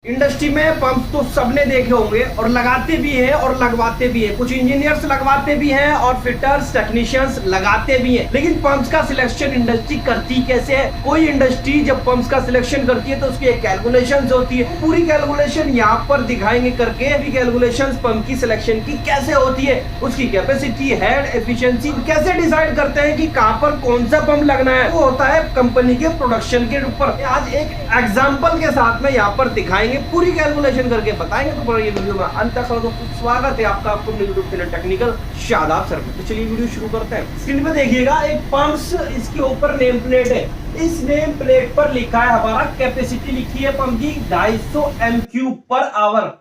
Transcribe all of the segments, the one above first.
Industry में pump तो सबने देखे होंगे और लगाते भी हैं और लगवाते भी हैं। कुछ इंजीनियर्स लगवाते भी हैं और फिटर्स टेक्नीशियंस लगाते भी हैं। लेकिन पंप्स का सिलेक्शन इंडस्ट्री करती कैसे है? कोई इंडस्ट्री जब पंप्स का सिलेक्शन करती है तो उसकी एक कैलकुलेशन होती है। पूरी कैलकुलेशन यहाँ पर दिखाएंगे करके कैलकुलेशन पंप की सिलेक्शन की कैसे होती है, उसकी कैपेसिटी, हेड, एफिशिएंसी कैसे डिसाइड करते हैं कि कहाँ पर कौन सा पंप लगना है। वो होता है कंपनी के प्रोडक्शन के ऊपर। आज एक एग्जाम्पल के साथ में यहाँ पर दिखाएंगे, पूरी कैलकुलेशन करके बताएंगे। तो पूरा ये वीडियो में अंत तक तो स्वागत है आपका अपने YouTube channel technical Shadab sir. तो चलिए वीडियो शुरू करते हैं। स्क्रीन पे देखिएगा एक पंप्स, इसके ऊपर नेम प्लेट है। इस नेम प्लेट पर लिखा है हमारा कैपेसिटी, लिखी है पंप की 250 एम3 पर आवर।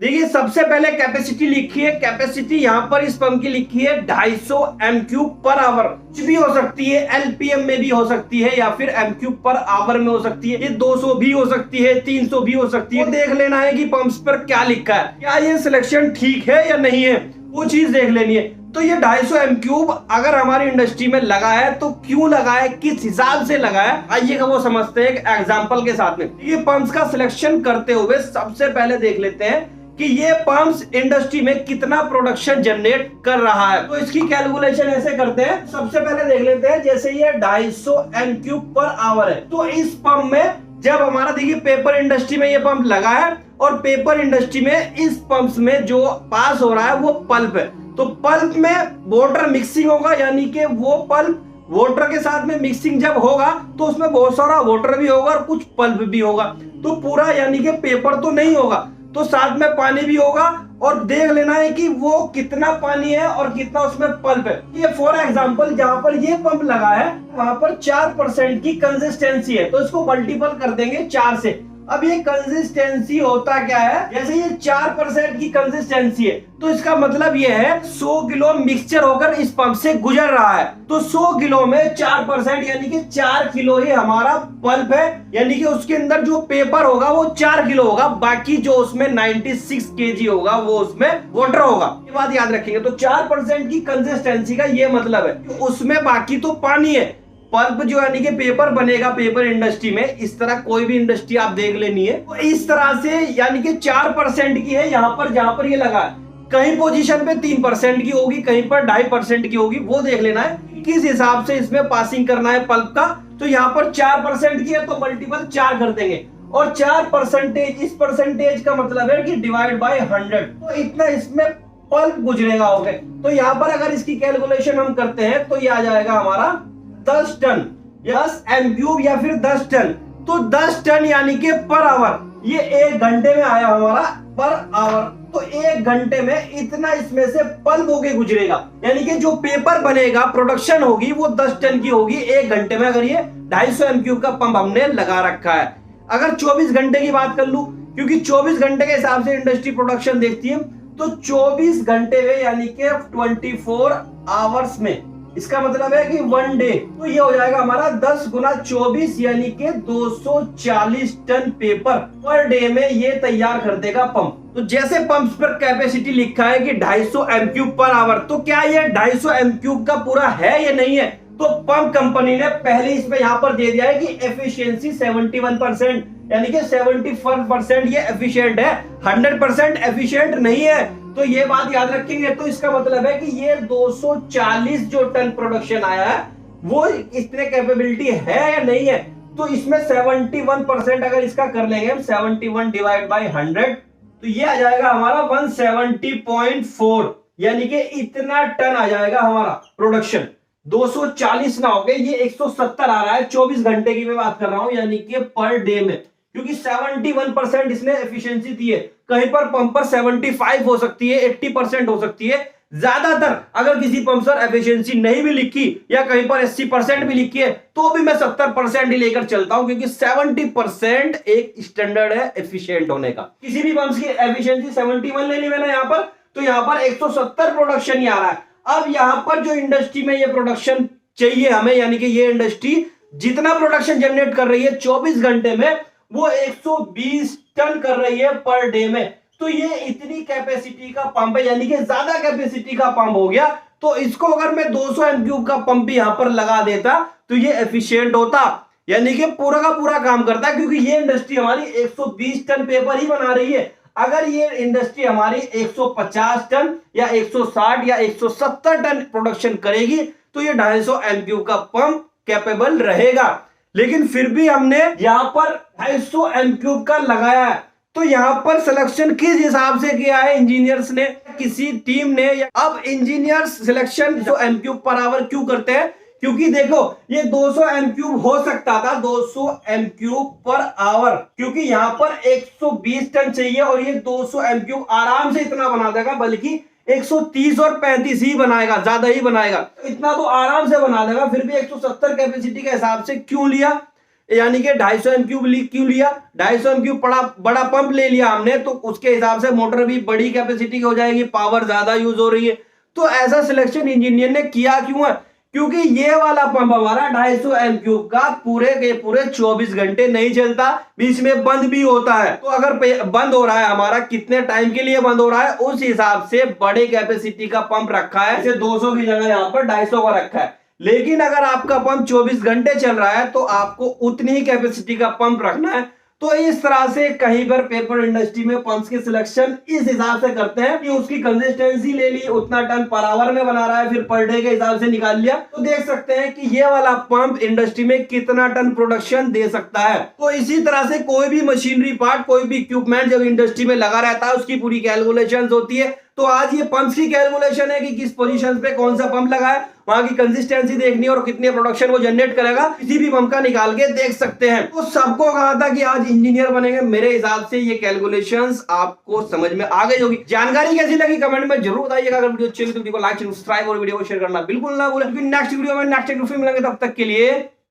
देखिए सबसे पहले कैपेसिटी लिखी है। कैपेसिटी यहाँ पर इस पंप की लिखी है 250 एम3 पर आवर। कुछ भी हो सकती है, एलपीएम में भी हो सकती है या फिर एम3 पर आवर में हो सकती है। ये 200 भी हो सकती है, 300 भी हो सकती है। देख लेना है कि पंप्स पर क्या लिखा है, क्या ये सिलेक्शन ठीक है या नहीं है, वो चीज देख लेनी है। तो ये 250 एम3 अगर हमारी इंडस्ट्री में लगा है तो क्यों लगा है, किस हिसाब से लगा है, आइए वो समझते हैं एक एग्जांपल के साथ में। ये पंप्स का सिलेक्शन करते हुए सबसे पहले देख लेते हैं कि ये पंप्स इंडस्ट्री में कितना प्रोडक्शन जनरेट कर रहा है। तो इसकी कैलकुलेशन ऐसे करते हैं। सबसे पहले देख लेते हैं, जैसे ये 250 एम3 पर आवर है तो इस पंप में जब हमारा देखिए पेपर इंडस्ट्री में ये पंप लगा है और पेपर इंडस्ट्री में इस पंप्स में जो पास हो रहा है वो पल्प है। तो पल्प में वाटर मिक्सिंग होगा, यानी कि वो पल्प वाटर के साथ में मिक्सिंग जब होगा तो उसमें बहुत सारा वाटर भी होगा और कुछ पल्प भी होगा। तो पूरा यानी कि पेपर तो नहीं होगा, तो साथ में पानी भी होगा। और देख लेना है कि वो कितना पानी है और कितना उसमें पल्प है। ये फॉर एग्जांपल जहां पर ये पंप लगा है वहां पर 4% की कंसिस्टेंसी है, तो इसको मल्टीपल कर देंगे 4 से। अब ये कंसिस्टेंसी होता क्या है, जैसे ये 4% की कंसिस्टेंसी है तो इसका मतलब ये है 100 किलो मिक्सचर होकर इस पंप से गुजर रहा है। तो 100 किलो में 4% यानी कि 4 किलो ही हमारा पल्प है, यानी कि उसके अंदर जो पेपर होगा वो 4 किलो होगा, बाकी जो उसमें 96 केजी होगा वो उसमें वाटर होगा। ये बात याद रखेंगे। तो 4% की कंसिस्टेंसी का ये मतलब है कि उसमें बाकी तो पानी है। पल्प जो यानी कि पेपर बनेगा पेपर इंडस्ट्री में, इस तरह कोई भी इंडस्ट्री आप देख लेनी है तो इस तरह से यानी कि 4% की है यहाँ पर जहां पर ये लगा है। कहीं पोजीशन पे 3% की होगी, कहीं पर 2.5% की होगी, वो देख लेना है किस हिसाब से इसमें पासिंग करना है पल्प का। तो यहाँ पर 4% की है तो मल्टीपल 4 कर देंगे और 4% इस परसेंटेज का मतलब है कि डिवाइड बाय 100, तो इतना इसमें पल्प गुजरेगा। ओके, तो यहाँ पर अगर इसकी कैलकुलेशन हम करते हैं तो ये आ जाएगा हमारा 10 टन, 10 एम3 या फिर 10 टन। तो 10 टन यानी कि पर आवर, ये 1 घंटे में आया हमारा पर आवर। तो 1 घंटे में इतना इसमें से पल्प होके गुजरेगा, यानी कि जो पेपर बनेगा, प्रोडक्शन होगी वो 10 टन की होगी 1 घंटे में, अगर ये 250 एम3 का पंप हमने लगा रखा है। अगर 24 घंटे की बात कर लूं, क्योंकि 24 घंटे के हिसाब से इंडस्ट्री प्रोडक्शन देखती है, तो 24 घंटे में यानी कि 24 आवर्स में, इसका मतलब है कि 1 डे, तो ये हो जाएगा हमारा 10 गुना 24 यानी कि 240 टन पेपर पर डे में ये तैयार कर देगा पंप। तो जैसे पंप्स पर कैपेसिटी लिखा है कि 250 एम3 पर आवर, तो क्या ये 250 एम3 का पूरा है या नहीं है? तो पंप कंपनी ने पहले इसमें यहाँ पर दे दिया है कि एफिशिएंसी 71%, यानी कि 71% ये एफिशिएंट है, 100% एफिशिएंट नहीं है। तो ये बात याद रखेंगे। तो इसका मतलब है कि ये 240 जो टन प्रोडक्शन आया है वो इतने कैपेबिलिटी है या नहीं है। तो इसमें 71% अगर इसका कर लेंगे हम, 71 डिवाइड बाय 100, तो ये आ जाएगा हमारा 170.4, यानी कि इतना टन आ जाएगा हमारा प्रोडक्शन। 240 ना हो गए, ये 170 आ रहा है। 24 घंटे की मैं बात कर रहा हूं, यानी कि पर डे में, क्योंकि 71% इसने एफिशिएंसी दी है। कहीं पर पंप पर 75 हो सकती है, 80% हो सकती है। ज्यादातर अगर किसी पंप पर एफिशिएंसी नहीं भी लिखी या कहीं पर 80% भी लिखी है तो भी मैं 70% ही लेकर चलता हूं, क्योंकि 70% एक स्टैंडर्ड है एफिशिएंट होने का। किसी भी पंप की एफिशिएंसी 71 ले ली मैंने यहाँ पर, तो यहाँ पर 170 प्रोडक्शन ही आ रहा है। अब यहाँ पर जो इंडस्ट्री में ये प्रोडक्शन चाहिए हमें, यानी कि ये इंडस्ट्री जितना प्रोडक्शन जनरेट कर रही है 24 घंटे में, वो 120 टन कर रही है पर डे में। तो ये इतनी कैपेसिटी का पंप है, यानी कि ज्यादा कैपेसिटी का पंप हो गया। तो इसको अगर मैं 200 एम3 का पंप भी यहां पर लगा देता तो ये एफिशिएंट होता। यानी कि पूरा का पूरा काम करता है, क्योंकि ये इंडस्ट्री हमारी 120 टन पेपर ही बना रही है। अगर ये इंडस्ट्री हमारी 150 टन या 160 या 170 टन प्रोडक्शन करेगी तो ये 250 एमक्यूब का पंप कैपेबल रहेगा। लेकिन फिर भी हमने यहां पर 250 एमक्यूब का लगाया है। तो यहां पर सिलेक्शन किस हिसाब से किया है इंजीनियर्स ने, किसी टीम ने? अब इंजीनियर्स सिलेक्शन जो एमक्यूब पर आवर क्यों करते हैं? क्योंकि देखो ये 200 एमक्यूब हो सकता था, 200 एमक्यूब पर आवर, क्योंकि यहां पर 120 टन चाहिए और ये 200 एमक्यूब आराम से इतना बना देगा, बल्कि 130 और 35 ही बनाएगा, ज्यादा ही बनाएगा, इतना तो आराम से बना देगा। फिर भी 170 कैपेसिटी के हिसाब से क्यों लिया, यानी कि 250 एमक्यूब क्यों लिया? 250 एमक्यूब बड़ा पंप ले लिया हमने, तो उसके हिसाब से मोटर भी बड़ी कैपेसिटी की हो जाएगी, पावर ज्यादा यूज हो रही है। तो ऐसा सिलेक्शन इंजीनियर ने किया क्यों है? क्योंकि ये वाला पंप हमारा 250 एमक्यूब का पूरे के पूरे 24 घंटे नहीं चलता, बीच में बंद भी होता है। तो अगर बंद हो रहा है हमारा, कितने टाइम के लिए बंद हो रहा है, उस हिसाब से बड़े कैपेसिटी का पंप रखा है। जैसे 200 की जगह यहाँ पर 250 का रखा है। लेकिन अगर आपका पंप 24 घंटे चल रहा है तो आपको उतनी ही कैपेसिटी का पंप रखना है। तो इस तरह से कहीं पर पेपर इंडस्ट्री में पंप्स के सिलेक्शन इस हिसाब से करते हैं कि उसकी कंसिस्टेंसी ले ली, उतना टन पर आवर में बना रहा है, फिर पर डे के हिसाब से निकाल लिया। तो देख सकते हैं कि ये वाला पंप इंडस्ट्री में कितना टन प्रोडक्शन दे सकता है। तो इसी तरह से कोई भी मशीनरी पार्ट, कोई भी इक्विपमेंट जब इंडस्ट्री में लगा रहता है उसकी पूरी कैलकुलेशन होती है। तो आज ये पंप्स की कैलकुलेशन है कि किस पोजीशन पे कौन सा पंप लगा है, वहां की कंसिस्टेंसी देखनी और कितने प्रोडक्शन वो जनरेट करेगा, किसी भी पंप का निकाल के देख सकते हैं। तो सबको कहा था कि आज इंजीनियर बनेंगे। मेरे हिसाब से ये कैलकुलेशंस आपको समझ में आ गई होगी। जानकारी कैसी लगी कमेंट में जरूर बताइएगा। अगर वीडियो अच्छी लगी तो वीडियो को लाइक, सब्सक्राइब और वीडियो को शेयर करना बिल्कुल ना भूलें। नेक्स्ट वीडियो में नेक्स्ट मिलेंगे, तब तक के लिए